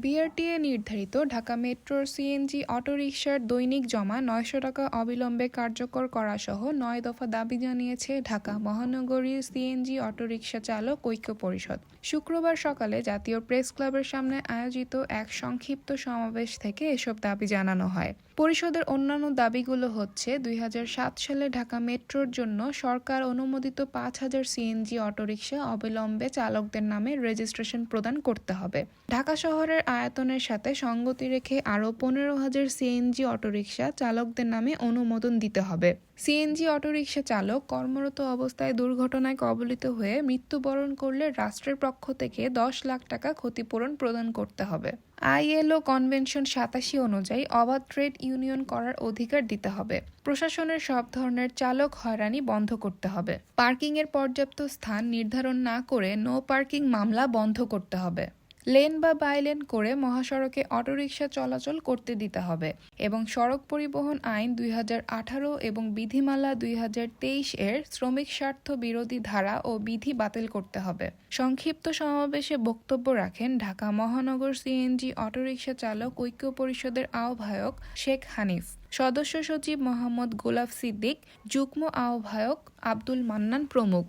BRTA নির্ধারিত ঢাকা মেট্রোর CNG অটোরিকশার দৈনিক জমা ৯০০ টাকা অবিলম্বে কার্যকর করাসহ ৯ দফা দাবি জানিয়েছে ঢাকা মহানগরীর সিএনজি অটোরিকশা চালক ঐক্য পরিষদ। শুক্রবার সকালে জাতীয় প্রেস ক্লাবের সামনে আয়োজিত এক সংক্ষিপ্ত সমাবেশ থেকে এসব দাবি জানানো হয়। পরিষদের অন্যান্য দাবিগুলো হচ্ছে ২০০৭ সালে ঢাকা মেট্রোর জন্য সরকার অনুমোদিত ৫,০০০ সিএনজি অটোরিকশা অবিলম্বে চালকদের নামে রেজিস্ট্রেশন প্রদান করতে হবে। ঢাকা শহরের আয়তনের সাথে সঙ্গতি রেখে আরও ১৫,০০০ সিএনজি অটোরিকশা চালকদের নামে অনুমোদন দিতে হবে। সিএনজি অটোরিকশা চালক কর্মরত অবস্থায় দুর্ঘটনায় কবলিত হয়ে মৃত্যুবরণ করলে রাষ্ট্রের পক্ষ থেকে ১০ লাখ টাকা ক্ষতিপূরণ প্রদান করতে হবে। আইএলও কনভেনশন ৮৭ অনুযায়ী অবাধ ট্রেড ইউনিয়ন করার অধিকার দিতে হবে। প্রশাসনের সব ধরনের চালক হয়রানি বন্ধ করতে হবে। পার্কিংয়ের পর্যাপ্ত স্থান নির্ধারণ না করে নো পার্কিং মামলা বন্ধ করতে হবে। লেন বা বাইলেন করে মহাসড়কে অটোরিকশা চলাচল করতে দিতে হবে এবং সড়ক পরিবহন আইন ২০১৮ এবং বিধিমালা ২০২৩ এর শ্রমিক স্বার্থ বিরোধী ধারা ও বিধি বাতিল করতে হবে। সংক্ষিপ্ত সমাবেশে বক্তব্য রাখেন ঢাকা মহানগর সিএনজি অটোরিকশা চালক ঐক্য পরিষদের আহ্বায়ক শেখ হানিফ, সদস্য সচিব মোহাম্মদ গোলাপ সিদ্দিক, যুগ্ম আহ্বায়ক আব্দুল মান্নান প্রমুখ।